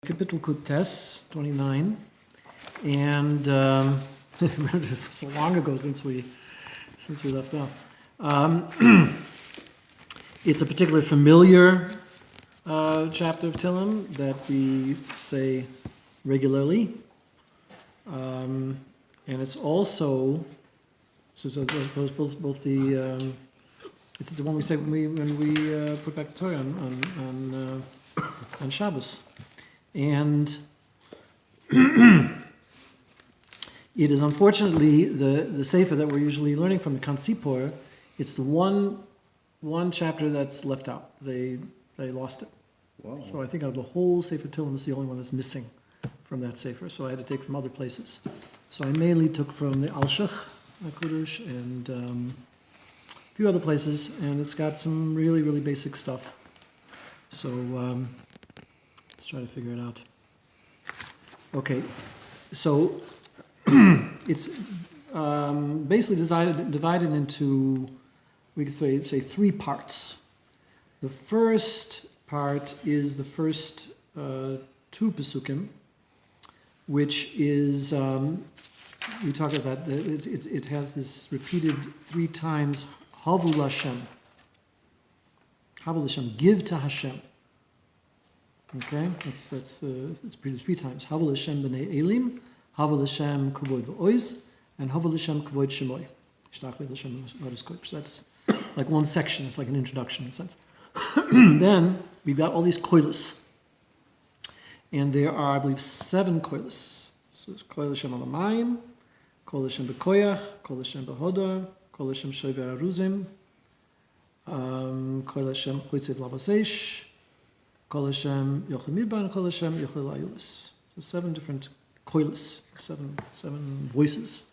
Kapitel Kutes 29, and so long ago since we left off. It's a particularly familiar chapter of Tehillim that we say regularly, and it's also both the it's the one we say when we put back the Torah on Shabbos. And it is unfortunately the sefer that we're usually learning from, the Kan Tzippor. It's the one chapter that's left out. They lost it. Wow. So I think out of the whole Sefer Tehillim, it's the only one that's missing from that sefer. So I had to take from other places. So I mainly took from the Alshich, Kudush, and a few other places, and it's got some really, really basic stuff. So let's try to figure it out. Okay, so it's basically divided into, we could say three parts. The first part is the first two Pesukim, which is, we talked about that, it has this repeated three times, Havu Hashem. Havu Hashem, give to Hashem. Okay, that's repeated three times. Havu Hashem b'nei Elim, Havu Hashem kavod v'oiz, and Havu Hashem kavod shemoy. Shtach Hashem v'oiz kodesh. That's like one section. It's like an introduction in a sense. Then we've got all these koilos, and there are, I believe, 7 koilos. So it's koil Hashem al hamayim, koil Hashem b'koyach, koil Hashem b'hodor, koil Hashem shover aruzim, koil Hashem choitzev lavos. Kol Hashem yochel midbar and Kol Hashem yochel ayulis. So 7 different koilos, seven voices.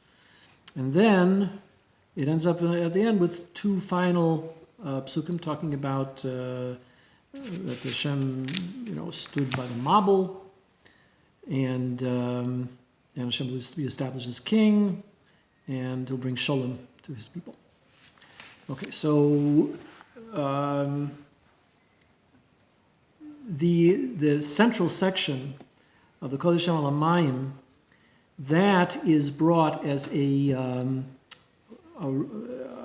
And then it ends up at the end with 2 final psukim talking about that Hashem, stood by the Mabul, and Hashem will be established as king, and he'll bring shalom to his people. Okay, so the central section of the Kodesh Hashem al hamayim, that is brought as a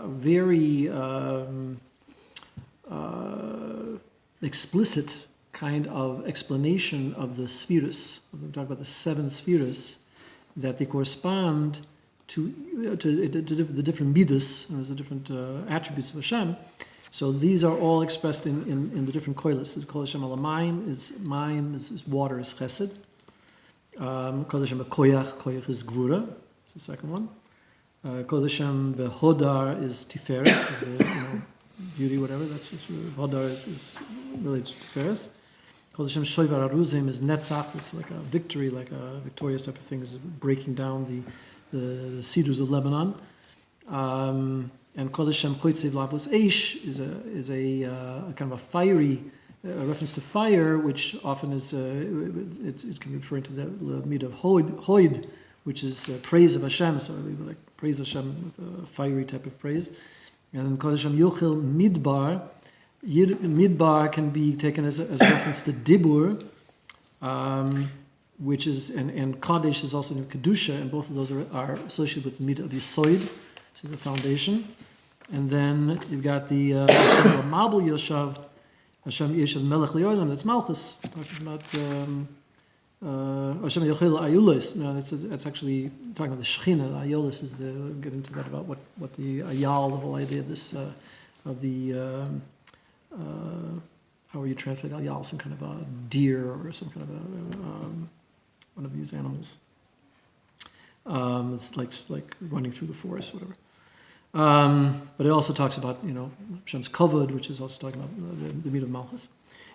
very explicit kind of explanation of the spheres. We talk about the 7 spheres, that they correspond to the different midas, the different attributes of Hashem. So these are all expressed in the different koilos. The Kol Hashem al hamayim is water, is chesed. Kol Hashem koyach is gvura. It's the second one. Kol Hashem hodar is tiferet, is the beauty, whatever. Hodar is related to tiferet. Kol Hashem shover aruzim is netzach. It's like a victory, like a victorious type of thing. Is breaking down the cedars of Lebanon. And Kol Hashem choitzev lavos eish is a kind of a fiery reference to fire, which often is it can be referring to the midah of hoid, which is praise of Hashem. So we like praise Hashem with a fiery type of praise. And then Kol Hashem yochel midbar. Midbar can be taken as a reference to dibur, which is and kadesh is also in kedusha, and both of those are associated with the midah of yisoid, so the foundation. And then you've got the Hashem Mabul Yoshav, Hashem Yeshav Melech Le'olam, that's Malchus, talking about Hashem Yochel Ayulis. No, that's actually talking about the Shechina. The Ayulis is we'll get into that about what the Ayal, the whole idea of this, of the, how you translate Ayal, some kind of a deer or some kind of one of these animals. It's like running through the forest, whatever. But it also talks about Hashem's kavod, which is also talking about the midah of Malchus.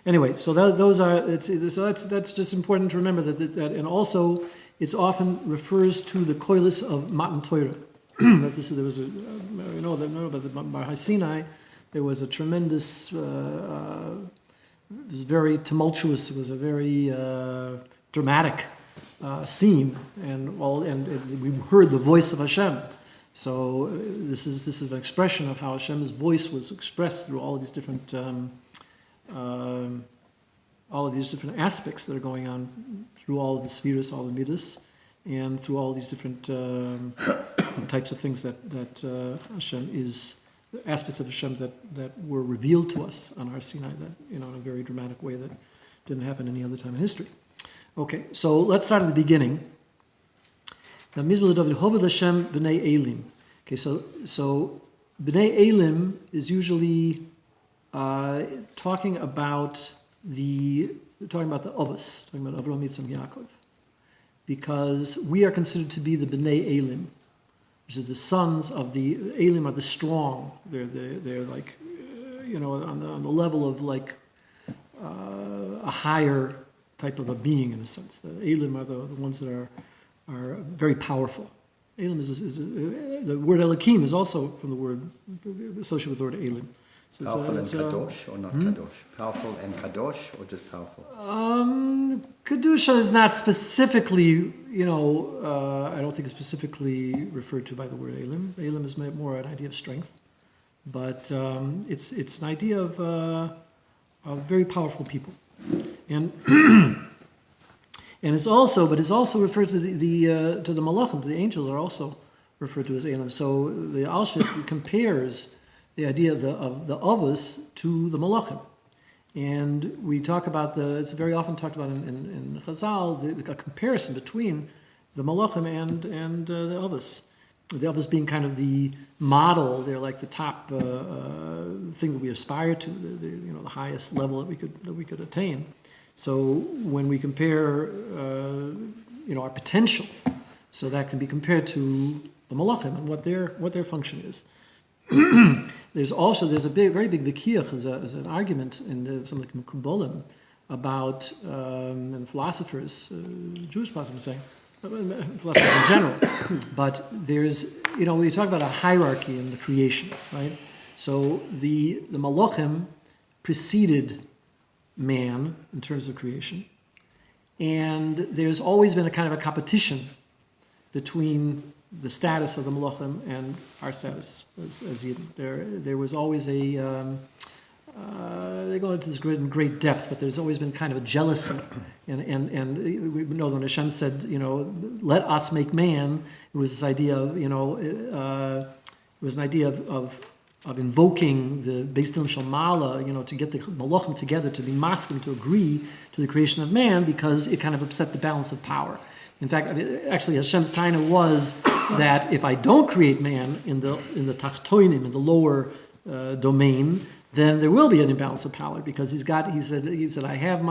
Anyway, so those are that's just important to remember that and also it often refers to the koilos of Matan Torah. That there was that by Har Sinai there was a tremendous, it was very tumultuous. It was a very dramatic scene, and we heard the voice of Hashem. So this is an expression of how Hashem's voice was expressed through all of these different all of these different aspects that are going on through all of the spheres, all the midas, and through all these different types of things that Hashem is, aspects of Hashem that were revealed to us on our Sinai, that in a very dramatic way that didn't happen any other time in history. Okay, so let's start at the beginning. Now, Mizbah David Hoved Hashem B'nai Elim. Okay, so B'nai Elim is usually talking about the Avos, talking about Avraham, Yitzchak, Yaakov, because we are considered to be the B'nai Elim, which is the sons of the Elim are the strong. They're like on the level of like a higher type of a being in a sense. The Elim are the ones that are very powerful. Elim is the word Elohim is also from the word associated with the word Elim. So powerful and kadosh or not kadosh? Powerful and kadosh or just powerful? Kedusha is not specifically, I don't think it's specifically referred to by the word Elim. Elim is more an idea of strength, but it's an idea of very powerful people, and it's also referred to the malachim, to the angels are also referred to as Elim. So the Alshich compares the idea of the avos to the malachim, and we talk about it's very often talked about in Chazal, a comparison between the malachim and the avos. The avos being kind of the model; they're like the top thing that we aspire to, the highest level that we could attain. So when we compare, our potential, so that can be compared to the malachim and what their function is. There's a very big vikiyach, there's an argument in some of the Kabbalim about, and philosophers, Jewish philosophers saying, philosophers in general, but there's, we talk about a hierarchy in the creation, right? So the malachim preceded man in terms of creation, and there's always been a kind of a competition between the status of the malachim and our status as Yidden. There was always they go into this in great depth, but there's always been kind of a jealousy, and we know when Hashem said, let us make man, it was this idea of, it was an idea of invoking the Beis Din Shalmala, to get the malachim together, to be masculine, to agree to the creation of man, because it kind of upset the balance of power. In fact, actually, Hashem's taina was that if I don't create man in the tachtoinim, in the lower domain, then there will be an imbalance of power, because he said I have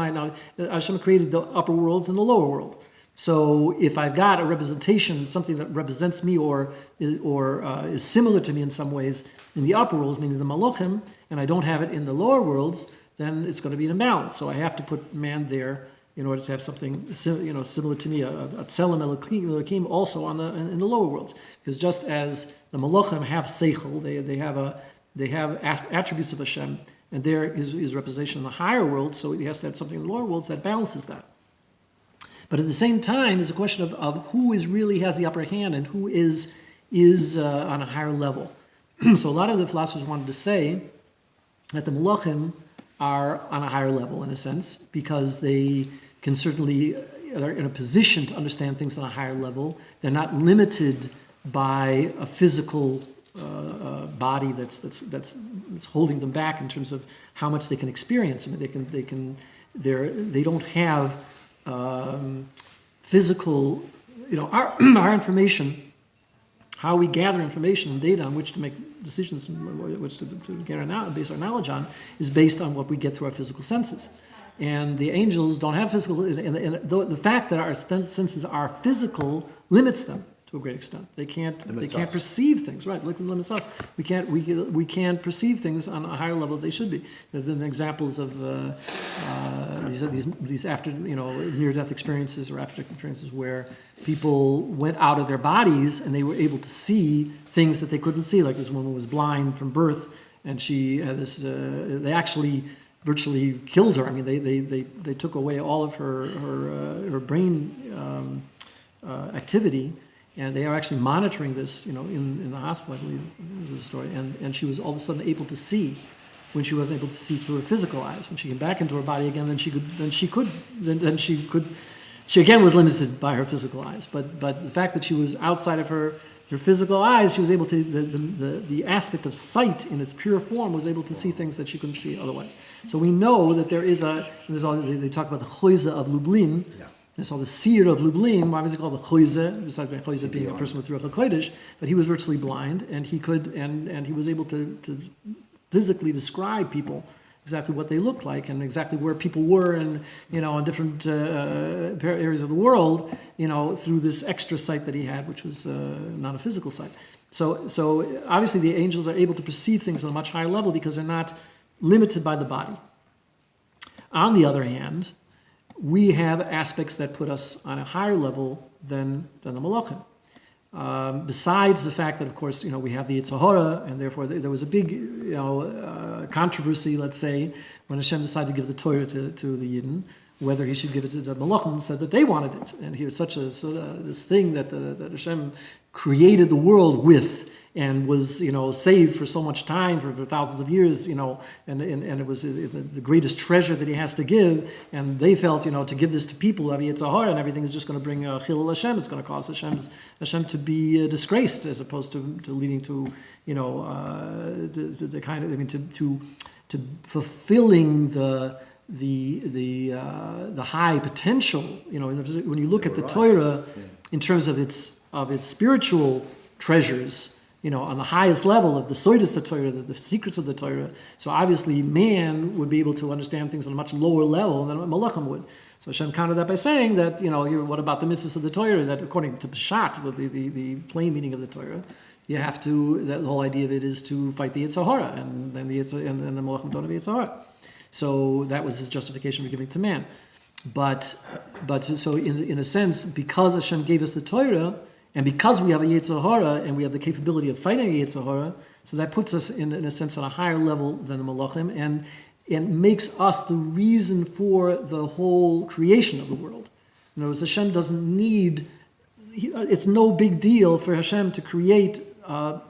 Hashem created the upper worlds and the lower world. So if I've got a representation, something that represents me or is similar to me in some ways in the upper worlds, meaning the malachim, and I don't have it in the lower worlds, then it's going to be an imbalance. So I have to put man there in order to have something similar to me, a tzelem Elohim also in the lower worlds. Because just as the malachim have seichel, they have attributes of Hashem, and there is representation in the higher world, so he has to have something in the lower worlds that balances that. But at the same time, is a question of who really has the upper hand and who is on a higher level. So a lot of the philosophers wanted to say that the malachim are on a higher level in a sense, because they can certainly are in a position to understand things on a higher level. They're not limited by a physical body that's holding them back in terms of how much they can experience. I mean, they don't have physical, our information, how we gather information and data on which to make decisions, which to base our knowledge on, is based on what we get through our physical senses. And the angels don't have physical, and the fact that our senses are physical limits them to a great extent. They can't perceive things, right? Limits us. We can't perceive things on a higher level than they should be. There have been examples of these after near-death experiences or after-death experiences where people went out of their bodies and they were able to see things that they couldn't see. Like this woman was blind from birth, and she had this. They actually virtually killed her. I mean, they took away all of her brain activity. And they are actually monitoring this, in the hospital, I believe was a story. And she was all of a sudden able to see when she wasn't able to see through her physical eyes. When she came back into her body again, then she again was limited by her physical eyes. But the fact that she was outside of her physical eyes, she was able to, the aspect of sight in its pure form was able to see things that she couldn't see otherwise. So we know that they talk about the choize of Lublin. Yeah. There's all the seer of Lublin. Why was he called the choize? Besides choize being a person with Ruach HaKodesh, but he was virtually blind, and he could, and he was able to physically describe people, exactly what they looked like and exactly where people were in different areas of the world, through this extra sight that he had, which was not a physical sight. So obviously the angels are able to perceive things on a much higher level because they're not limited by the body. On the other hand, we have aspects that put us on a higher level than the Malachim. Besides the fact that, of course, we have the Yetzer Hara, and therefore there was a big, controversy, let's say, when Hashem decided to give the Torah to the Yidden, whether he should give it to the Malachim, said that they wanted it, and he was this thing that Hashem created the world with, and was saved for so much time, for thousands of years, and it was the greatest treasure that he has to give, and they felt to give this to people, Yetzer Hara, and everything is just going to bring Chilul Hashem. It's going to cause Hashem to be disgraced, as opposed to leading to the kind of to fulfilling the high potential. When you look at the Torah in terms of its spiritual treasures, on the highest level of the soidas of Torah, the secrets of the Torah. So obviously man would be able to understand things on a much lower level than what Malachim would. So Hashem countered that by saying that, what about the mitzvahs of the Torah, that according to Peshat, with the plain meaning of the Torah, you have to, the whole idea of it is to fight the Yetzer Hara, and then the Malachim don't have Yetzer Hara. So that was his justification for giving to man. But so in a sense, because Hashem gave us the Torah, and because we have a Yetzer Hara and we have the capability of fighting a Yetzer Hara, so that puts us in a sense on a higher level than the Malachim, and makes us the reason for the whole creation of the world. In other words, Hashem doesn't need, it's no big deal for Hashem to create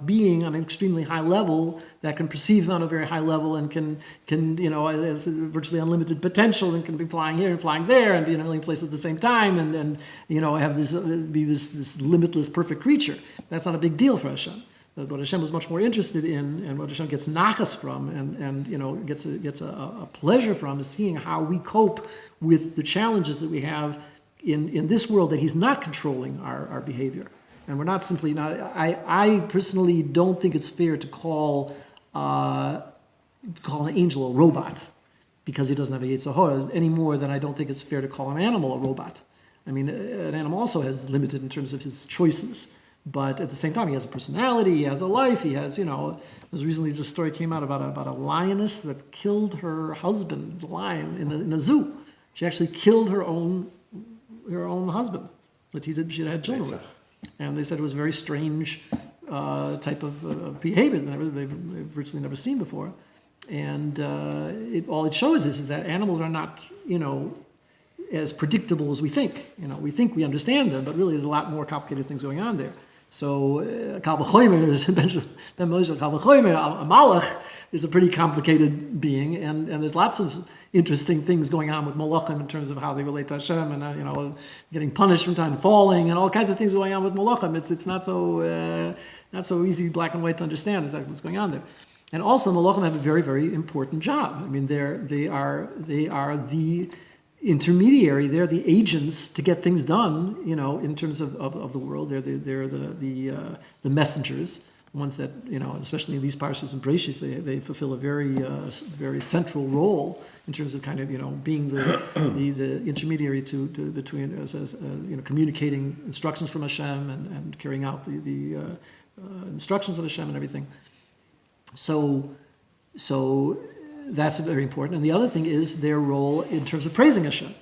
being on an extremely high level that can perceive on a very high level and can has virtually unlimited potential and can be flying here and flying there and be in a million places at the same time and have this limitless perfect creature. That's not a big deal for Hashem. But what Hashem was much more interested in, and what Hashem gets nachas from, and gets a pleasure from, is seeing how we cope with the challenges that we have in this world, that He's not controlling our behavior. And we're not simply not. I personally don't think it's fair to call an angel a robot because he doesn't have a Yetzer Hara, any more than I don't think it's fair to call an animal a robot. I mean, an animal also has limited in terms of his choices, but at the same time, he has a personality, he has a life, he has, there's recently just a story came out about a lioness that killed her husband, the lion, in a zoo. She actually killed her own husband that she had children with. And they said it was a very strange type of behavior that they've virtually never seen before. And all it shows is that animals are not, as predictable as we think. We think we understand them, but really there's a lot more complicated things going on there. So, Kal V'chomer, Ben Moshe, Kal V'chomer, a Malach is a pretty complicated being, and there's lots of interesting things going on with Malachim in terms of how they relate to Hashem, and getting punished from time, falling, and all kinds of things going on with Malachim. It's not so easy, black and white, to understand exactly what's going on there. And also, Malachim have a very, very important job. I mean, they are the intermediary. They're the agents to get things done. In terms of the world, they're the messengers. Ones that, especially in these parshas and breshis, they fulfill a very very central role in terms of kind of being the intermediary between communicating instructions from Hashem and carrying out the instructions of Hashem and everything. So that's very important. And the other thing is their role in terms of praising Hashem.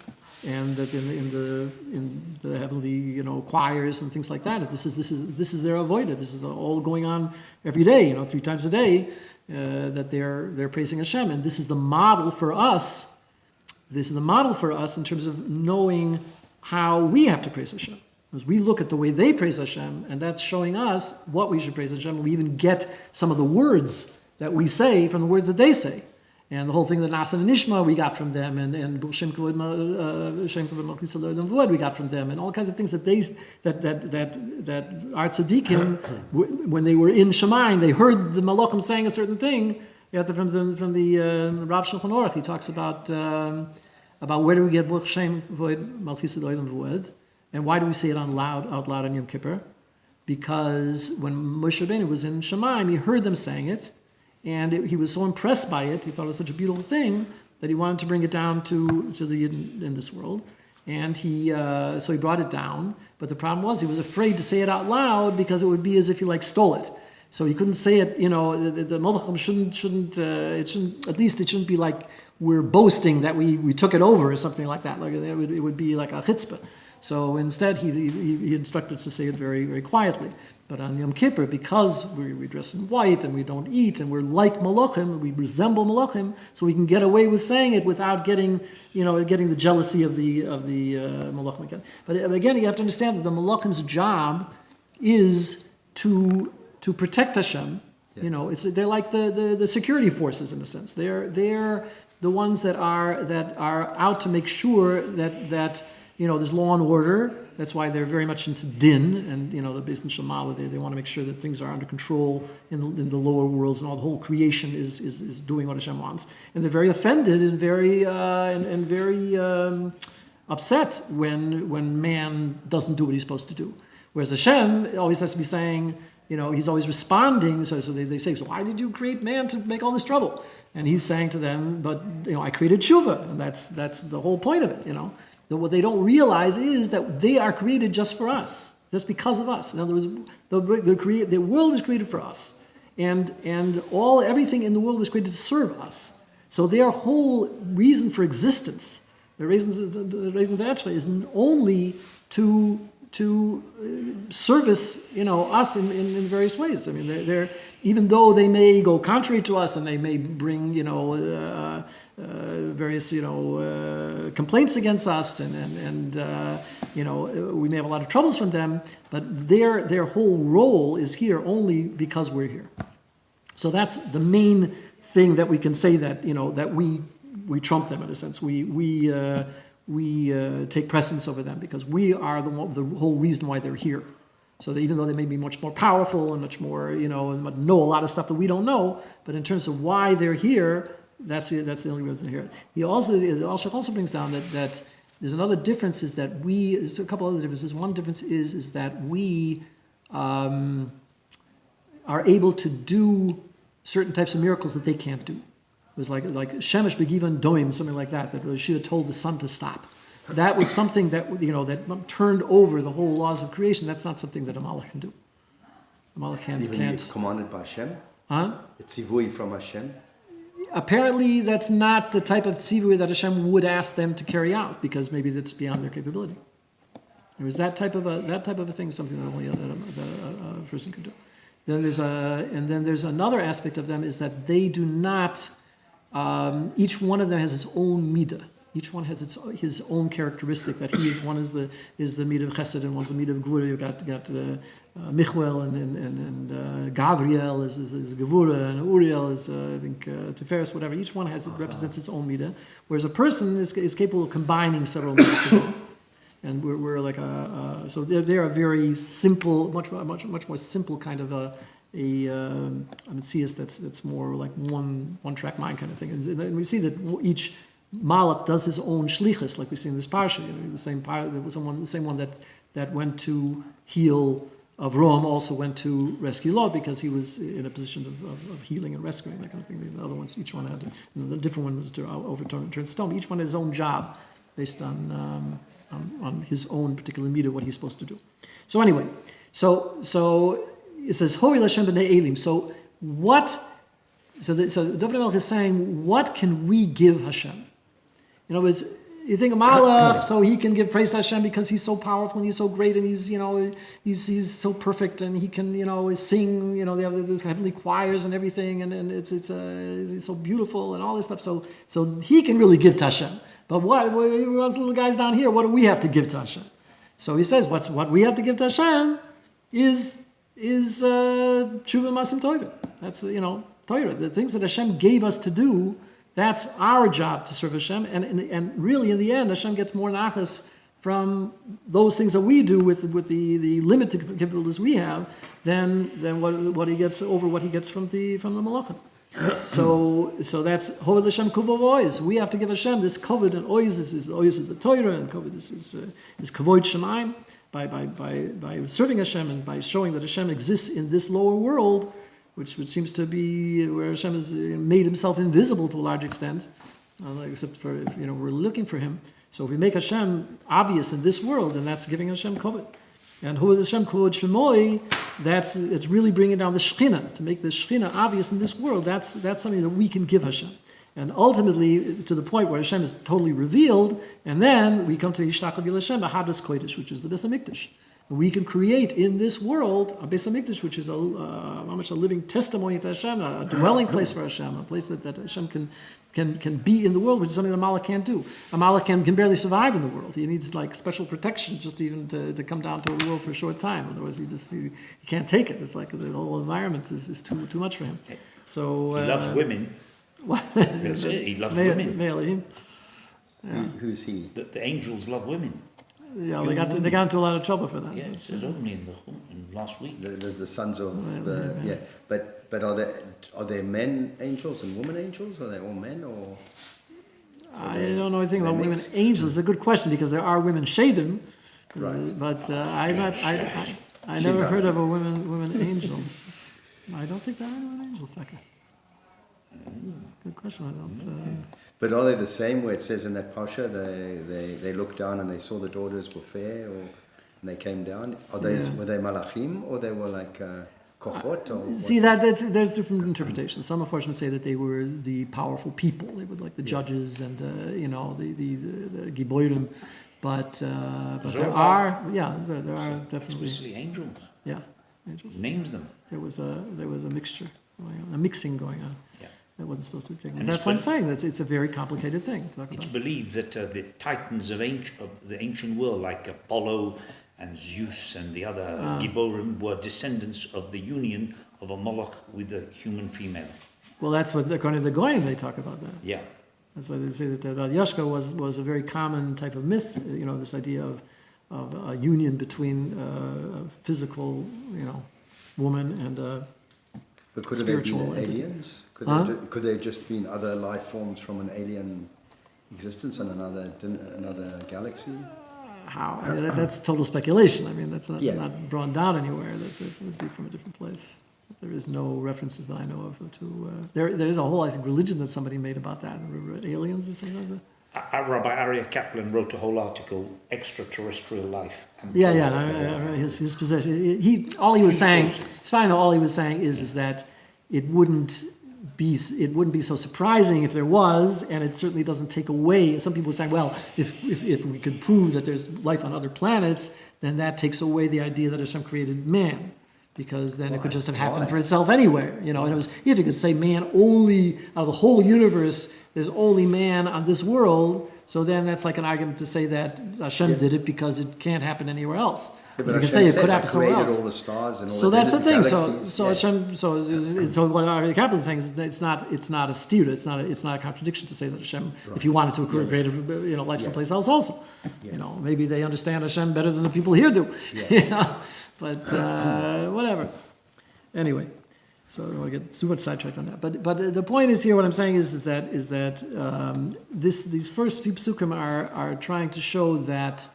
And that in the heavenly choirs and things like that, this is their avodah. This is all going on every day, 3 times a day, that they're praising Hashem, and this is the model for us. This is the model for us in terms of knowing how we have to praise Hashem. Because we look at the way they praise Hashem, and that's showing us what we should praise Hashem. We even get some of the words that we say from the words that they say. And the whole thing that Nasa and Nishma we got from them, and Shem Kavod Malchus Alodim V'od we got from them, and all kinds of things that our tzaddikim, when they were in Shemayim, they heard the Malachim saying a certain thing. From the Rav Shulchan Aruch, he talks about where do we get Shem Kavod Malchus Alodim V'od, and why do we say it out loud on Yom Kippur? Because when Moshe Rabbeinu was in Shemayim, he heard them saying it. And he was so impressed by it, he thought it was such a beautiful thing that he wanted to bring it down to the in this world. And so he brought it down. But the problem was he was afraid to say it out loud because it would be as if he stole it. So he couldn't say it. The Malachim shouldn't at least it shouldn't be like we're boasting that we took it over or something like that. Like it would be like a chutzpah. So instead he instructed us to say it very, very quietly. But on Yom Kippur, because we dress in white and we don't eat and we're like Malachim, we resemble Malachim, so we can get away with saying it without getting the jealousy of the Malachim again. But again, you have to understand that the Malachim's job is to protect Hashem. Yeah. They're like the security forces in a sense. They're the ones that are out to make sure that there's law and order. That's why they're very much into din, and the based in Shema, they want to make sure that things are under control in the lower worlds, and all the whole creation is doing what Hashem wants. And they're very offended and very upset when man doesn't do what he's supposed to do. Whereas Hashem always has to be saying, he's always responding. So they say, so why did you create man to make all this trouble? And he's saying to them, but I created tshuva, and that's the whole point of it. What they don't realize is that they are created just for us, just because of us. In other words, the world was created for us, and everything in the world was created to serve us. So their whole reason for existence, the reason to actually, is only to service us in various ways. I mean, they're even though they may go contrary to us and they may bring various complaints against us and we may have a lot of troubles from them, but their whole role is here only because we're here. So that's the main thing that we can say that that we trump them in a sense. We take precedence over them because we are the whole reason why they're here. So that even though they may be much more powerful and much more and know a lot of stuff that we don't know, but in terms of why they're here, that's the only reason they're here. The Alshich also brings down that there's another difference is that there's a couple other differences. One difference is that we are able to do certain types of miracles that they can't do. It was like Shemesh Begivan Doim, something like that she had told the sun to stop. That was something that that turned over the whole laws of creation. That's not something that a Malach can do. A Malach can't. It's commanded by Hashem? Huh? It's tzivui from Hashem? Apparently, that's not the type of tzivui that Hashem would ask them to carry out, because maybe that's beyond their capability. It was that type of a thing, something that only a person could do. Then there's another aspect of them is that they do not. Each one of them has its own midah. Each one has his own characteristic. That one is the midah of Chesed, and one's the midah of Gvura. You've got Michwel and Gavriel is Gevura, and Uriel is I think Tiferes, whatever. Each one represents its own midah. Whereas a person is capable of combining several midah together. And we're like so they're a very simple, much more simple kind of a Metzias that's more like one track mind kind of thing. And we see that each Malach does his own shlichus, like we see in this parsha. The same one that went to heal Avram also went to rescue Lot because he was in a position of healing and rescuing, that kind of thing. The other ones, each one had the different one was to overturn stone. Each one had his own job based on his own particular midah, what he's supposed to do. So anyway, so it says Hori Lashem b'nei Elim. So David HaMelech is saying, what can we give Hashem? In other words, you think of Malach, so he can give praise to Hashem because he's so powerful and he's so great and he's so perfect and he can sing. They have the heavenly choirs and everything, and it's so beautiful and all this stuff. So he can really give to Hashem. But what us little guys down here? What do we have to give to Hashem? So he says, what we have to give to Hashem is tshuva masim tovim. That's Torah. The things that Hashem gave us to do. That's our job to serve Hashem, and really in the end, Hashem gets more nachas from those things that we do with the limited capabilities we have than what he gets over what he gets from the malachim. So that's hoved Hashem kavod ois. We have to give Hashem this kavod, and ois is the Torah, and kavod is kavod shemaim by serving Hashem and by showing that Hashem exists in this lower world, which seems to be where Hashem has made himself invisible to a large extent, except for if we're looking for him. So if we make Hashem obvious in this world, then that's giving Hashem kavod. And hoved Hashem kavod shemoi, it's really bringing down the Shekhinah, to make the Shekhinah obvious in this world. That's something that we can give Hashem. And ultimately, to the point where Hashem is totally revealed, and then we come to Yishtachal Gil Hashem, Ahadas Kodesh, which is the Beis HaMikdash. We can create in this world a Beis HaMikdash, which is a living testimony to Hashem, a dwelling place for Hashem, a place that Hashem can be in the world, which is something that Malach can't do. A Malach can barely survive in the world. He needs like special protection just even to come down to the world for a short time. Otherwise, he can't take it. It's like the whole environment is too much for him. So he loves women. What? He loves women. Yeah. Who's he? The angels love women. Yeah, they got into a lot of trouble for that. Yeah, it says only in last week. The sons of but are there men angels and women angels? Are they all men or? I don't know anything about women angels. It's a good question because there are women shadim, right? But I never heard of a women angel. I don't think there are women angels, Taka. Good question. I don't. But are they the same where it says in that parsha they looked down and they saw the daughters were fair, and they came down? Were they malachim or they were like kochot? See there's different interpretations. Some unfortunately say that they were the powerful people. They were like the judges and the giborim. But there are definitely especially angels. Yeah, angels. Names them. There was a mixture going on, a mixing going on. Yeah. That wasn't supposed to be taken. That's what I'm saying. It's a very complicated thing to talk about. It's believed that the titans of the ancient world, like Apollo and Zeus and the other Giborim, were descendants of the union of a Moloch with a human female. Well, that's what, according to the Goyim, they talk about that. Yeah. That's why they say that Yashka was a very common type of myth, this idea of a union between a physical, woman and a But could spiritual they have been entity. aliens? Could they have just been other life forms from an alien existence in another galaxy? How? I mean, that's total speculation. I mean, that's not brought down anywhere. That would be from a different place. There is no references that I know of to. There is a whole, I think, religion that somebody made about that. Aliens or something like that. Rabbi Aryeh Kaplan wrote a whole article, Extraterrestrial Life. His possession. All he was saying is that it wouldn't be so surprising if there was, and it certainly doesn't take away. Some people are saying, well, if we could prove that there's life on other planets, then that takes away the idea that Hashem created man, because then it could just have happened for itself anywhere. And it was, if you could say man only out of the whole universe, there's only man on this world, so then that's like an argument to say that Hashem did it because it can't happen anywhere else. Yeah, you can say it could happen somewhere else. All the stars and all so that's the thing. Galaxies. So what Aryeh Kaplan is saying is that it's not a stira. It's not a contradiction to say that Hashem, if you wanted to create a life someplace else also, maybe they understand Hashem better than the people here do. Yeah. But whatever. Anyway, so I don't want to get too much sidetracked on that. But the point is here. What I'm saying is that these first few psukim are trying to show that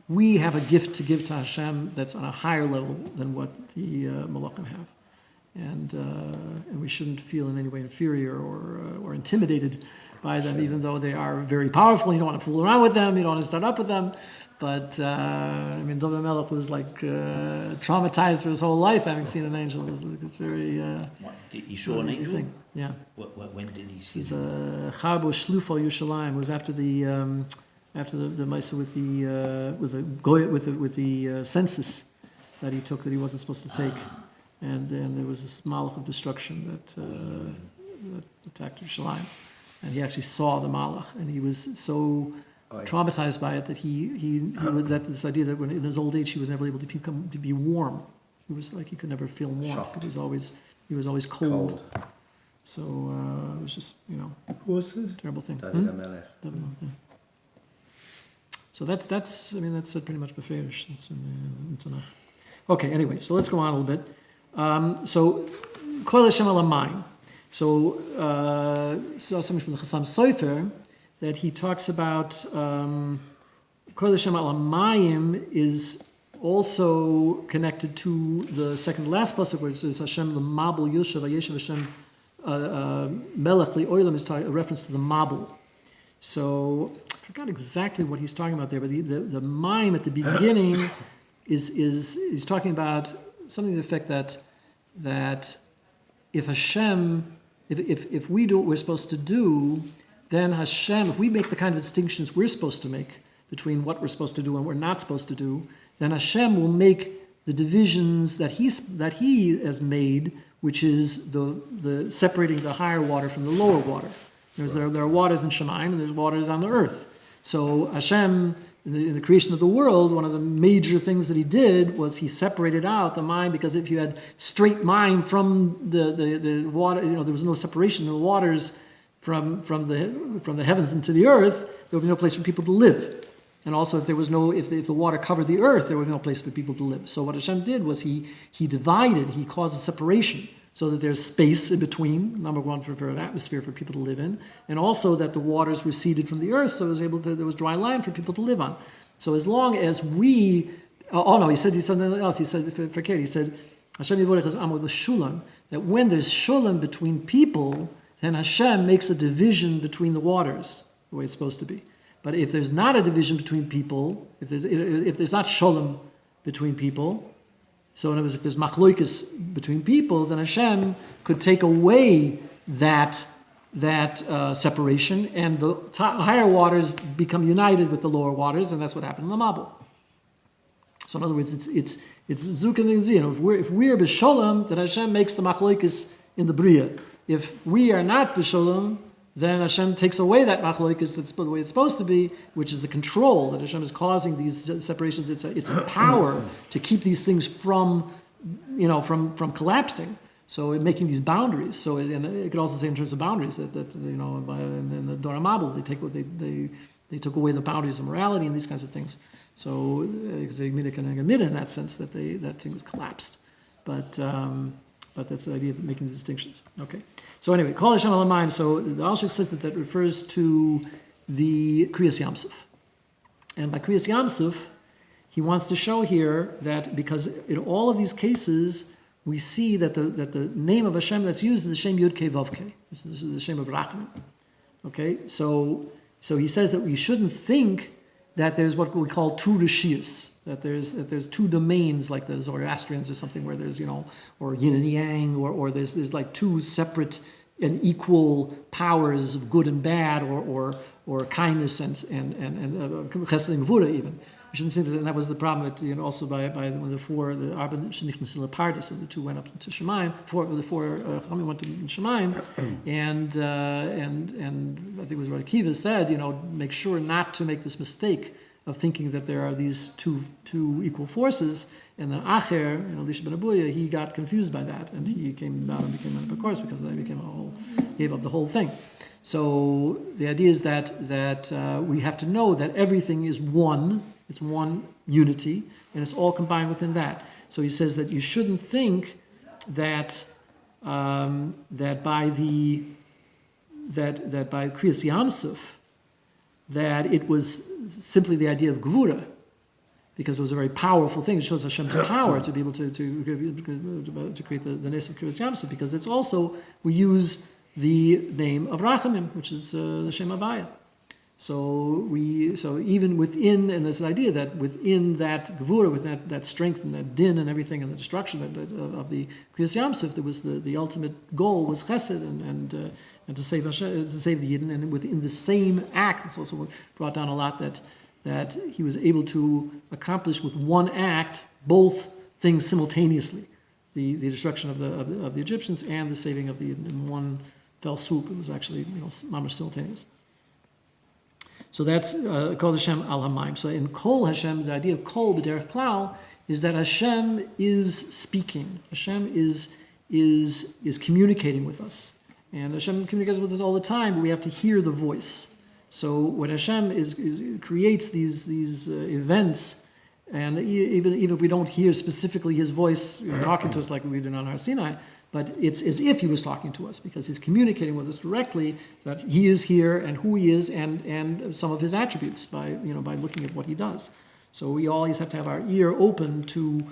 we have a gift to give to Hashem that's on a higher level than what the Malachim have, and we shouldn't feel in any way inferior or intimidated by them, even though they are very powerful. You don't want to fool around with them. You don't want to start up with them. But David HaMelech was like traumatized for his whole life having seen an angel. It's very. He saw an angel. Thing. Yeah. When did he see? He's a Chabo Shlufo Yerushalayim. It was after the Maisa with the census that he took that he wasn't supposed to take, and then there was this malach of destruction that attacked Yerushalayim, and he actually saw the malach, and he was so traumatized by it that he was at this idea that when in his old age he was never able to be warm. He was like he could never feel warm. He was always cold. So it was just, Who was this? terrible thing. David HaMelech. So that's said pretty much beferish. That's in the Tanakh. Okay, anyway, so let's go on a little bit. So, Kol Hashem al Hamayim. So, something from the Chassam Sofer that he talks about Kol Hashem al Hamayim is also connected to the second to last pasuk where it says Hashem l'mabul Yoshev Vayeshev Hashem Melech li'olam is a reference to the mabul. So I forgot exactly what he's talking about there, but the mime at the beginning is talking about something to the effect that if Hashem, if we do what we're supposed to do, then Hashem, if we make the kind of distinctions we're supposed to make between what we're supposed to do and what we're not supposed to do, then Hashem will make the divisions that He has made, which is the separating the higher water from the lower water. There are waters in Shemayim and there's waters on the earth. So Hashem, in the creation of the world, one of the major things that He did was He separated out the mine, because if you had straight mine from the water, there was no separation of the waters from the heavens into the earth, there would be no place for people to live. And also, if the water covered the earth, there would be no place for people to live. So what Hashem did was He divided, He caused a separation, so that there's space in between, number one, for an atmosphere for people to live in, and also that the waters receded from the earth, so there was dry land for people to live on. So as long as he said something else. He said, he said, Hashem Yivorech is Amod Shulam, that when there's Shulam between people, then Hashem makes a division between the waters, the way it's supposed to be. But if there's not a division between people, if there's not Shulam between people, so in other words, if there's machloikis between people, then Hashem could take away that separation, and the higher waters become united with the lower waters, and that's what happened in the Mabul. So in other words, it's zukin and zin. If we're b'sholem, then Hashem makes the machloikis in the bria. If we are not b'sholem, then Hashem takes away that machloikis that's the way it's supposed to be, which is the control that Hashem is causing these separations. It's a power to keep these things from collapsing. So making these boundaries. So and it could also say in terms of boundaries that in the Dora Mabul they took away the boundaries of morality and these kinds of things. So because they can admit in that sense that things collapsed, but that's the idea of making the distinctions. Okay. So anyway, Kol Hashem al Hamayim. So the Alshich says that refers to the Kriyas Yamsuf. And by Kriyas Yamsuf, he wants to show here that because in all of these cases, we see that the name of Hashem that's used is the Shem Yud Kei Vav Kei. This is the Shem of Rachamim. Okay, so he says that we shouldn't think that there's what we call two Rishiyas, that there's two domains like the Zoroastrians or something where there's or yin and yang, or there's like two separate and equal powers of good and bad, or kindness and chesed and gvura even. We shouldn't think that was the problem that also by when the Arba Shenichnas Lepardes, so the two went up into Shemayim, the four Chachamim went to Shemayim, and I think it was Rabbi Akiva said, make sure not to make this mistake of thinking that there are these two equal forces, and then Acher, Elisha ben Abuya, he got confused by that, and he came down and became a course because they gave up the whole thing. So the idea is that we have to know that everything is one. It's one unity, and it's all combined within that. So he says that you shouldn't think that that by Kriyas Yamsuf, that it was simply the idea of Gvura, because it was a very powerful thing. It shows Hashem's power to be able to create the Nes of Kriyas Yamsuf, because it's also, we use the name of Rachamim, which is the Shem Havaya. So even within, and this idea that within that Gevura, with that strength and that din and everything and the destruction of the Kriyas Yamsuf, there was the ultimate goal was Chesed and to save Hashem, to save the Yidden, and within the same act, it's also brought down a lot that he was able to accomplish with one act both things simultaneously, the destruction of the Egyptians and the saving of the Yidden in one fell swoop. It was actually mamash simultaneous. So that's Kol Hashem al Hamayim. So in Kol Hashem, the idea of Kol b'derech klal is that Hashem is speaking. Hashem is communicating with us, And Hashem communicates with us all the time, but we have to hear the voice. So when Hashem creates these events, and even if we don't hear specifically His voice talking to us like we did on Har Sinai, but it's as if He was talking to us, because He's communicating with us directly that He is here and who He is and some of His attributes by looking at what He does. So we always have to have our ear open to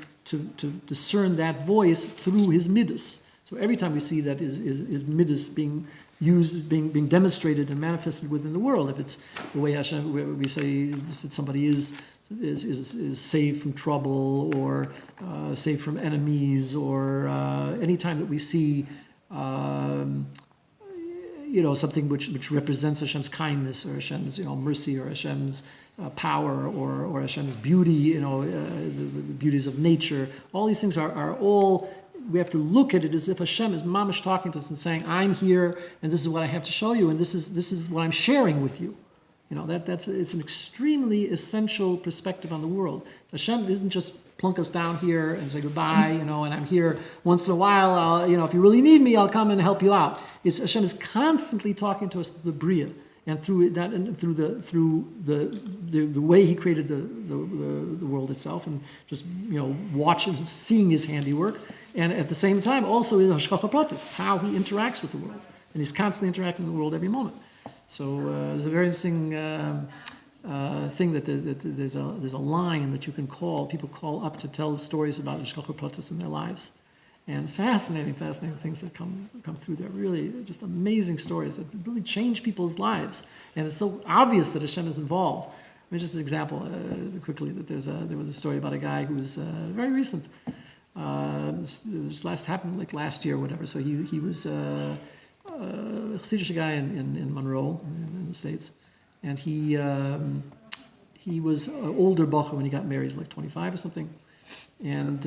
discern that voice through His midas. So every time we see that His midas being used, being demonstrated and manifested within the world, if it's the way Hashem, we say that somebody is saved from trouble, or saved from enemies, or any time that we see something which represents Hashem's kindness, or Hashem's mercy, or Hashem's power, or Hashem's beauty, the beauties of nature. All these things are all, we have to look at it as if Hashem is mamash talking to us and saying, I'm here, and this is what I have to show you, and this is what I'm sharing with you. It's an extremely essential perspective on the world. Hashem isn't just plunk us down here and say goodbye, and I'm here once in a while. If you really need me, I'll come and help you out. Hashem is constantly talking to us through the Bria, and through that, and through the way He created the world itself, and just watching, seeing His handiwork, and at the same time also in Hashkafa Pratis, how He interacts with the world, and He's constantly interacting with the world every moment. So there's a very interesting thing that there's a line that you can call. People call up to tell stories about Hashkafa Pratis in their lives, and fascinating things that come through there. Really, just amazing stories that really change people's lives, and it's so obvious that Hashem is involved. I mean, just an example quickly, that there was a story about a guy who was very recent. This happened like last year or whatever. So he was a Chassidish guy in Monroe, in the States, and he was an older bacher when he got married. He was like 25 or something, and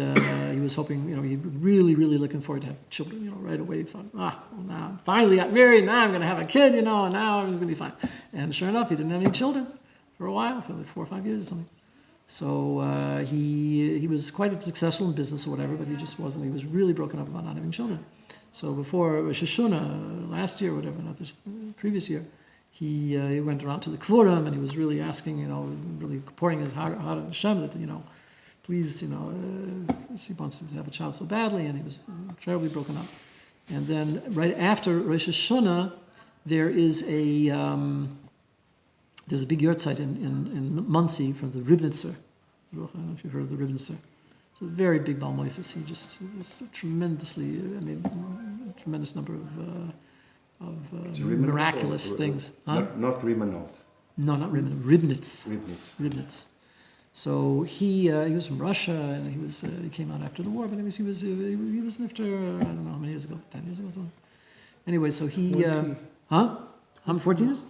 he was hoping, he really looking forward to have children, right away. He thought, now I finally got married, now I'm going to have a kid, and now everything's going to be fine. And sure enough, he didn't have any children for a while, for like 4 or 5 years or something. So he was quite successful in business or whatever, but he just wasn't. He was really broken up about not having children. So before Rosh Hashanah last year or whatever, not this previous year, he went around to the Kvurim, and he was really asking, really pouring his heart out Hashem that, please, he wants to have a child so badly, and he was terribly broken up. And then right after Rosh Hashanah, there's a big yurtzeit in Monsey from the Ribnitzer. I don't know if you've heard of the Ribnitzer. It's a very big Baal Moifus. He just was tremendous number of miraculous things. Huh? Not Rimanov. No, not Rimanov. Ribnitz. So he was from Russia, and he came out after the war. But anyways, he was after, I don't know how many years ago, 10 years ago or something. Anyway, so he 14 years?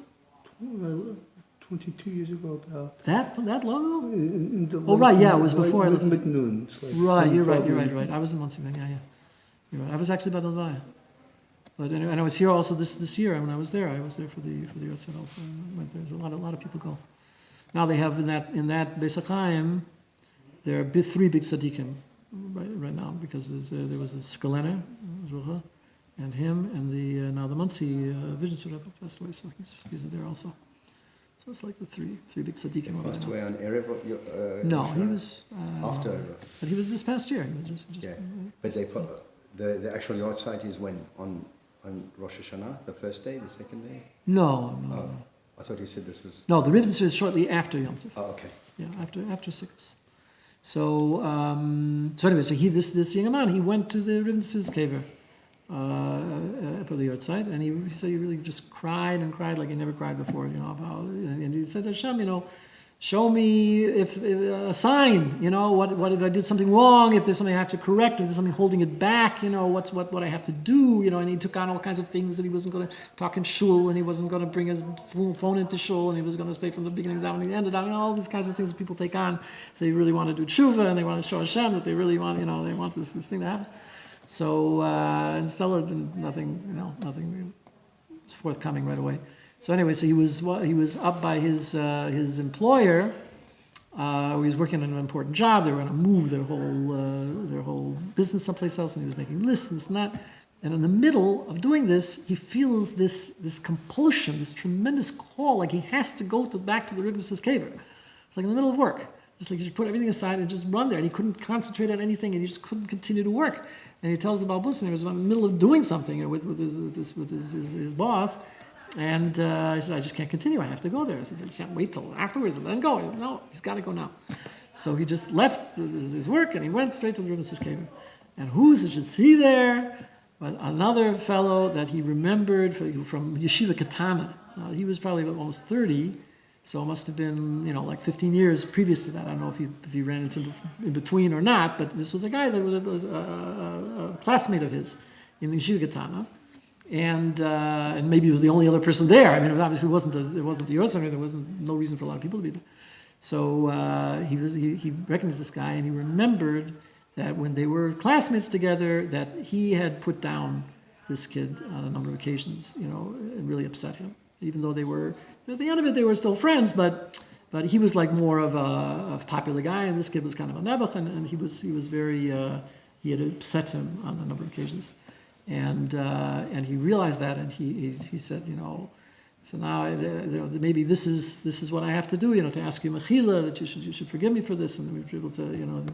22 years ago, about that long ago? Right, it was before I left. Mid-noon. Right, you're right. I was in Monsey then, yeah. You're right. I was actually by the Levaya. But anyway, and I was here also this year. When I was there for the Yotzer also. There's a lot of people go. Now they have in that Beis HaChaim, there are 3 big tzaddikim right now, because there was a Skalener, and him, and now the Monsey Vision Rebbe passed away, so he's there also. So it's like the three big tzaddikim. Passed away on Erev? No, he was after Erev. But he was this past year. He was just yeah. But they put the actual yard site is when on Rosh Hashanah, the first day, the second day. No. I thought you said this is. No, the Ribnitzer is shortly after Yom Tov. Oh, okay. Yeah, after 6. So anyway, so this young man, he went to the Ribnitzer's kever for the yard site, and he said he really just cried like he never cried before, and he said, Hashem, show me if a sign, what if I did something wrong, if there's something I have to correct, if there's something holding it back, what I have to do, and he took on all kinds of things that he wasn't going to talk in shul, and he wasn't going to bring his phone into shul, and he was going to stay from the beginning down when he ended up, all these kinds of things that people take on. So they really want to do tshuva, and they want to show Hashem that they really want, they want this thing to happen. So in Stella, nothing was forthcoming right away. So anyway, so he was up by his employer. He was working on an important job. They were going to move their whole business someplace else, and he was making lists and this and that. And in the middle of doing this, he feels this compulsion, this tremendous call, like he has to go back to the Ribnus cave. It's like in the middle of work. Just like you should put everything aside and just run there. And he couldn't concentrate on anything, and he just couldn't continue to work. And he tells the Baal Busin, he was in the middle of doing something with his boss, and he said, I just can't continue, I have to go there. I said, you can't wait till afterwards and then go. No, he's got to go now. So he just left his work, and he went straight to the Ribnus cave. And who should see there? But another fellow that he remembered from Yeshiva Katana. He was probably almost 30, so it must have been, like 15 years previous to that. I don't know if he ran into in between or not, but this was a guy that was a classmate of his in Yeshiva Katana. And maybe he was the only other person there. I mean, it obviously wasn't the York Center. There wasn't no reason for a lot of people to be there. So he recognized this guy, and he remembered that when they were classmates together, that he had put down this kid on a number of occasions, it really upset him. Even though they were, at the end of it, they were still friends, but he was like more of a popular guy, and this kid was kind of a nebuch, and he was very, he had upset him on a number of occasions. And he realized that, and he said, so now maybe this is what I have to do, to ask you mechila, that you should forgive me for this, and we were able to,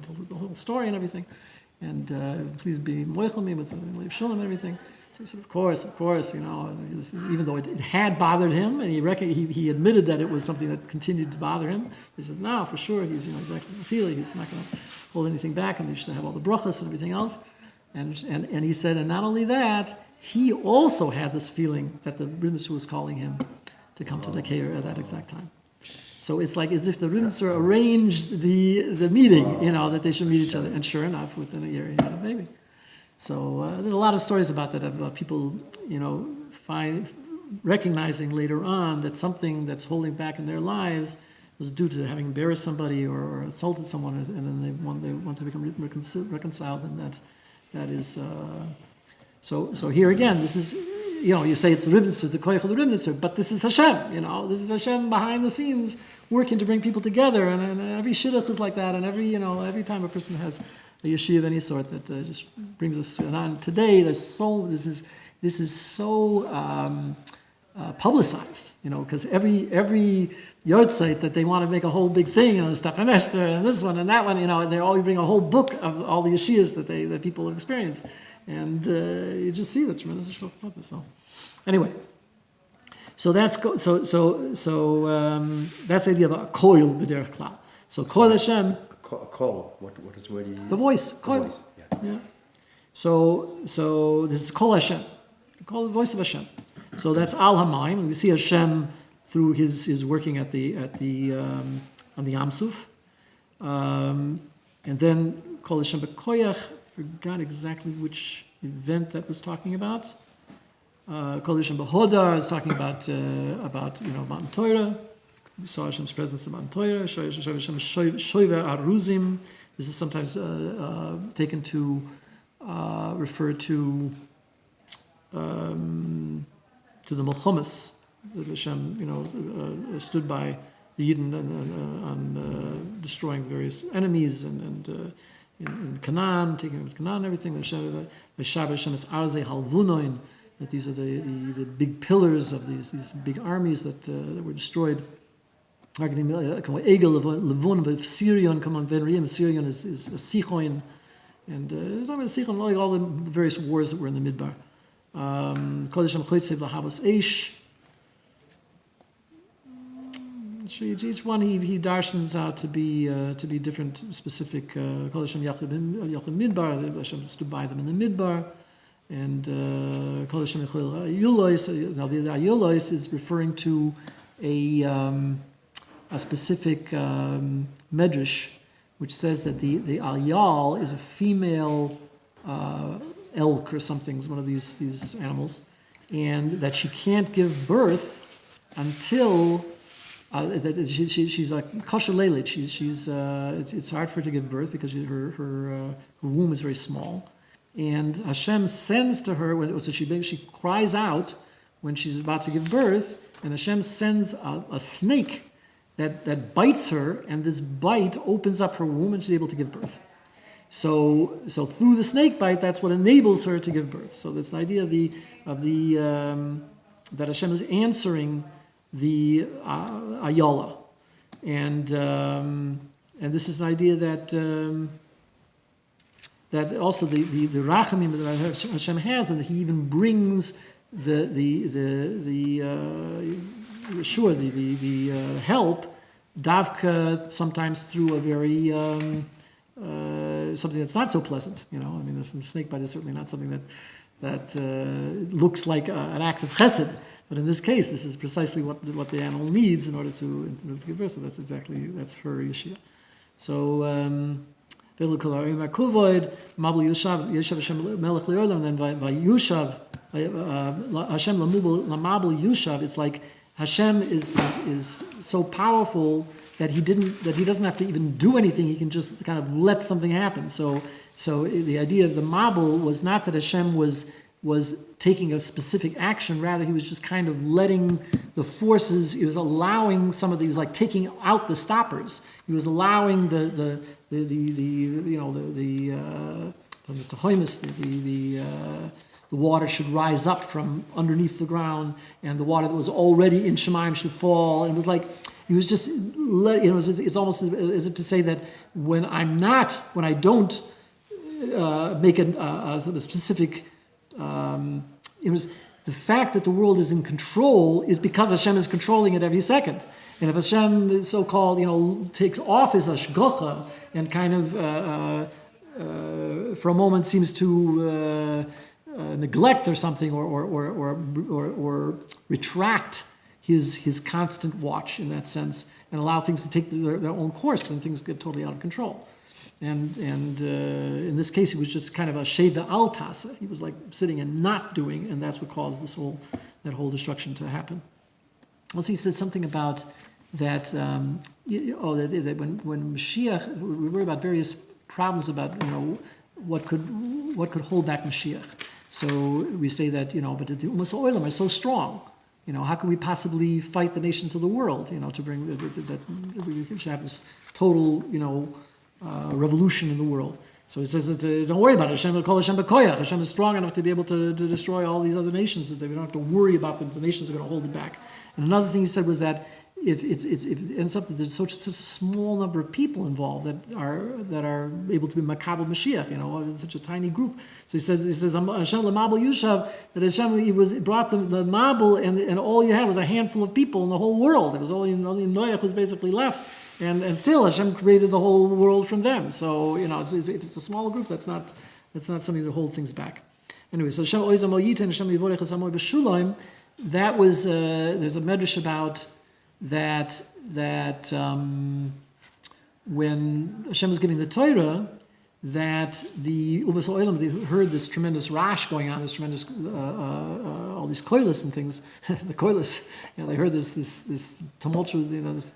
tell the whole story and everything, and please be moichel me with the Lev Shalom and everything. So he said, of course, even though it had bothered him, and he admitted that it was something that continued to bother him. He says, no, for sure, he's exactly mechila, he's not going to hold anything back, and he should have all the brachas and everything else. And he said, and not only that, he also had this feeling that the Rebbe was calling him to come to the Keir at that exact time. So it's like as if the Rebbe arranged the meeting, that they should meet each other. And sure enough, within a year, he had a baby. So there's a lot of stories about that, about people, recognizing later on that something that's holding back in their lives was due to having embarrassed somebody or assaulted someone, and then they want to become reconciled, and that is... So here again, this is, you say it's the Ribnitzer, the koyach of the Ribnitzer, but this is Hashem, this is Hashem behind the scenes working to bring people together, and every shidduch is like that, and every time a person has a yeshiva of any sort that just brings us to, and today this is so publicized, because every yard site that they want to make a whole big thing, Stefan Esther and this one and that one, they always bring a whole book of all the yeshivas that people have experienced. And you just see the tremendous shofar about this. So, anyway, so that's that's the idea of a koil b'derech klal. So koil Hashem. Call. What is word you use? The voice. Koil. Voice. Yeah. So this is kol Hashem. Call the voice of Hashem. So that's al hamayim. We see Hashem through his working on the Yam Suf, and then kol Hashem b'koyach. Forgot exactly which event that was talking about. Kol Hashem B'Hodar is talking about Mount Torah. We saw Hashem's presence in Mount Torah. Hashem Shoiver Aruzim. This is sometimes taken to refer to the Melchomas that Hashem stood by the Yidden on destroying various enemies and in Canaan, taking over Canaan and everything. The Shabbos Hashem is Arzei Halvunoin, that these are the big pillars of these big armies that were destroyed. Egel Levon of Syrian, come on, Venriim, Syrian is Sichoin, and talking about Sichon, like all the various wars that were in the Midbar. Kodesh Hashem Choytzev Lahavos Eish. Each one he darshans out to be different, specific. Kol Hashem Yachid Midbar. Hashem stood by them in the Midbar, and Kol Hashem Ayulois. Now the Ayulois is referring to a specific medrash, which says that the Ayal is a female elk or something, one of these animals, and that she can't give birth until. She's like kosher leilit. It's hard for her to give birth because her womb is very small, and Hashem sends to her so she cries out when she's about to give birth, and Hashem sends a snake that bites her, and this bite opens up her womb, and she's able to give birth. So through the snake bite, that's what enables her to give birth. So that's the idea of the that Hashem is answering the ayala, and this is an idea that that also the rachamim that Hashem has, and that He even brings the help, davka, sometimes through a very something that's not so pleasant. I mean, this snake bite is certainly not something that looks like an act of chesed. But in this case, this is precisely what the animal needs in order to give birth. So that's her yeshia. So biblical Kuvoid, Mabul Yushav Hashem Melech Leolam, then by Yushav Hashem Lamabul Yushav. It's like Hashem is so powerful that he doesn't have to even do anything. He can just kind of let something happen. So the idea of the Mabul was not that Hashem was taking a specific action. Rather, he was just kind of letting the forces. He was allowing some of the. He was like taking out the stoppers. He was allowing the water should rise up from underneath the ground, and the water that was already in Shemaim should fall. And it was like he was just it's almost as if to say that when I don't make a specific. It was the fact that the world is in control is because Hashem is controlling it every second. And if Hashem is so-called, takes off his hashgacha and kind of for a moment seems to neglect or something or retract his constant watch in that sense and allow things to take their own course, then things get totally out of control. And in this case, it was just kind of a sheva al tasa. He was like sitting and not doing, and that's what caused that whole destruction to happen. Also, he said something about that. That when Mashiach, we worry about various problems about what could hold back Mashiach. So we say that but the Umas Olam are so strong. How can we possibly fight the nations of the world? To bring that we should have this total revolution in the world. So he says that don't worry about it. Hashem will call Hashem B'koyach. Hashem is strong enough to be able to destroy all these other nations. That we don't have to worry about the nations are going to hold it back. And another thing he said was that if it ends up that there's such a small number of people involved that are able to be Makabel Mashiach, such a tiny group. So he says Hashem Lamabel Yushav, that Hashem brought the Mabel and all you had was a handful of people in the whole world. It was only Noach was basically left. And still Hashem created the whole world from them. So if it's a small group, that's not something to hold things back. Anyway, so Hashem Oizam Oyita and Hashem Yivorech Hasamoy B'Shulayim. That was there's a medrash about that when Hashem was giving the Torah, that the Ubas Oilam, they heard this tremendous rash going on, this tremendous all these koilas and things, the koilas. They heard this tumultuous,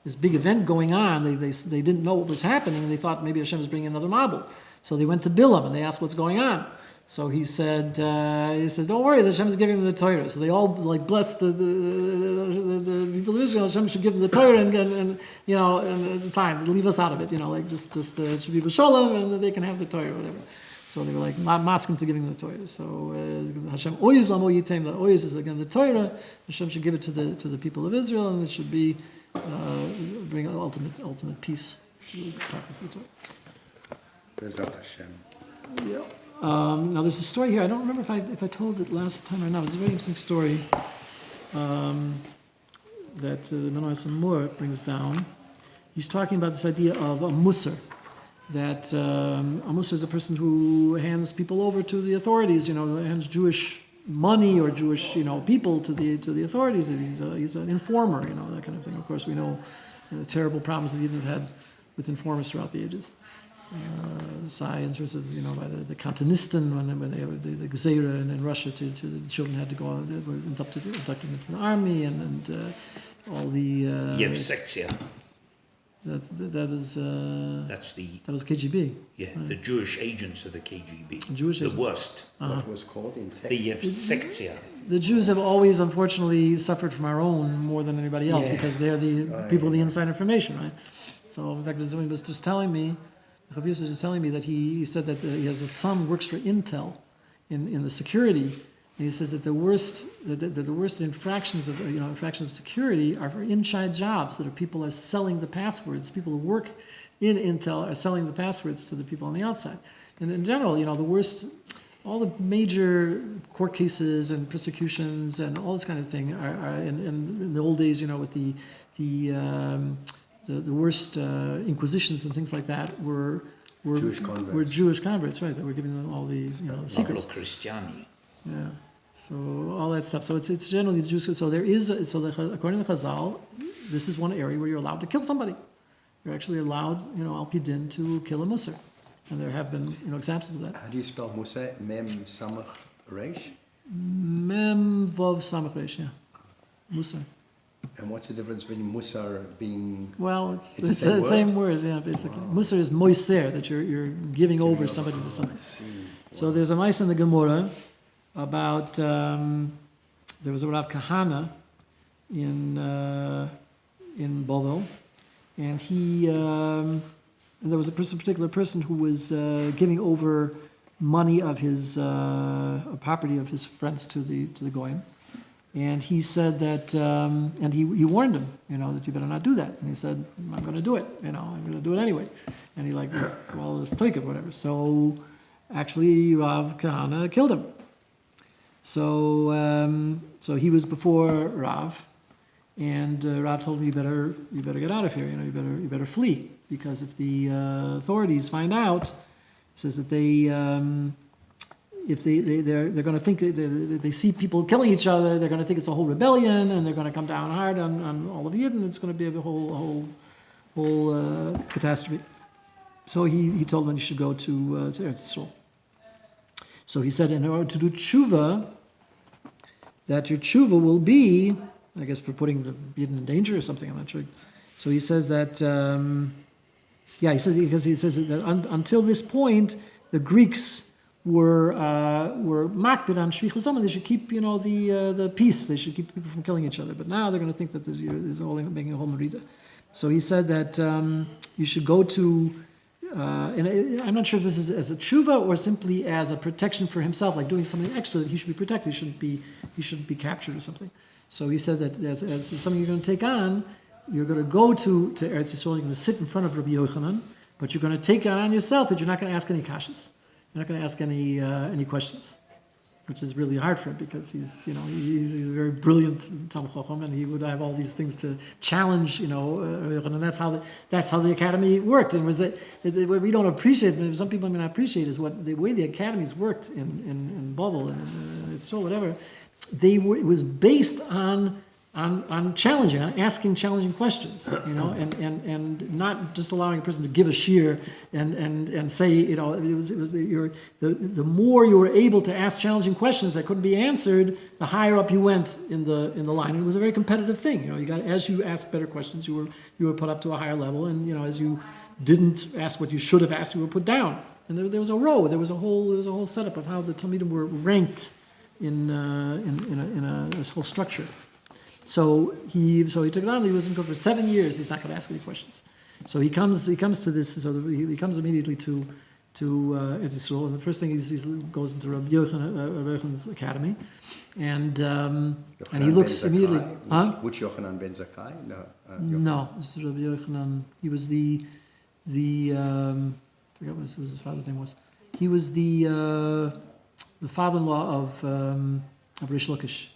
this big event going on. They didn't know what was happening, and they thought maybe Hashem was bringing another Mabul. So they went to Bilam and they asked what's going on. So he said, don't worry, Hashem is giving them the Torah. So they all blessed the people of Israel. Hashem should give them the Torah and fine, leave us out of it. Just it should be b'shalom and they can have the Torah, whatever. So they were like masking to giving them the Torah. So Hashem oiz lamo yitem. The oiz is again the Torah. Hashem should give it to the people of Israel, and it should be bring ultimate peace to the Torah. Yeah. Now there's a story here. I don't remember if I told it last time or not. It's a very interesting story that Menoas Moore brings down. He's talking about this idea of a musar. That a musar is a person who hands people over to the authorities. Hands Jewish money or Jewish people to the authorities. He's an informer. That kind of thing. Of course, we know the terrible problems that Yidden have had with informers throughout the ages. In terms of by the Kantonistan when they were the Gzeira in Russia to the children had to go out, they were inducted into the army and all the Yevsektia. That was KGB. Yeah, right. The Jewish agents of the KGB. Jewish agents. The worst. What was called in the Yevsektia. The Jews have always, unfortunately, suffered from our own more than anybody else because they're the people with the inside information, right? So, in fact, somebody was just telling me Rav Yosef was just telling me that he said that he has a son who works for Intel in the security, and he says that the worst infractions of infractions of security are for inside jobs, that are people are selling the passwords. People who work in Intel are selling the passwords to the people on the outside. And in general, the worst, all the major court cases and persecutions and all this kind of thing are in the old days, with the worst inquisitions and things like that were Jewish converts. Were Jewish converts, right? That were giving them all these secrets. Christiani. Yeah. So all that stuff. So it's generally the Jews. So according to Chazal, this is one area where you're allowed to kill somebody. You're actually allowed, Al Pi Din, to kill a Musar. And there have been, examples of that. How do you spell Musa? Mem Samach Reish? Mem Vav Samach Reish, yeah. Musar. And what's the difference between Musar being... Well, it's the same word, yeah, basically. Wow. Musar is moiser, that you're giving over somebody to something. So there's a mice in the Gemara about, there was a Rav Kahana in Bovel, and and there was a particular person who was giving over money of his property of his friends to the goyim, and he said that, and he warned him, that you better not do that. And he said, I'm going to do it. I'm going to do it anyway. And he it's toik or whatever. So actually, Rav Kahana killed him. So he was before Rav, and Rav told him, you better get out of here. You better flee, because if the authorities find out, he says that they're going to think that they see people killing each other, they're going to think it's a whole rebellion, and they're going to come down hard on all of Yidden, and it's going to be a whole catastrophe. So he told them he should go to Eretz Yisrael. So he said, in order to do tshuva, that your tshuva will be, I guess, for putting the Yidden in danger or something, I'm not sure. So he says that, he says that until this point, the Greeks were makbid on shvichus dam, and they should keep, the peace. They should keep people from killing each other. But now they're going to think that there's making a whole merida. So he said that you should go to, and I'm not sure if this is as a tshuva or simply as a protection for himself, like doing something extra that he should be protected. He shouldn't be captured or something. So he said that as something you're going to take on, you're going to go to Eretz Yisrael. You're going to sit in front of Rabbi Yochanan, but you're going to take on yourself that you're not going to ask any kashas. You're not going to ask any questions, which is really hard for him, because he's a very brilliant Talmid Chacham, and he would have all these things to challenge, and that's how the academy worked. And was that what we don't appreciate, and some people may not appreciate, is what the way the academies worked in Babel and so whatever. It was based on challenging, on asking challenging questions, and not just allowing a person to give a shir and say, it was the more you were able to ask challenging questions that couldn't be answered, the higher up you went in the line. And it was a very competitive thing. As you asked better questions, you were put up to a higher level, and as you didn't ask what you should have asked, you were put down. And there was a row. There was a whole setup of how the Talmidim were ranked in this whole structure. So he took it on. He was going to go for 7 years. He's not going to ask any questions. So he comes to this. So he comes immediately to Eretz Yisrael, and the first thing he goes into Rabbi Yochanan's academy, and he looks immediately. Which Yochanan ben Zakkai? No, this is Rabbi Yochanan. He was the I forget what his father's name was. He was the father-in-law of Rish Lakish.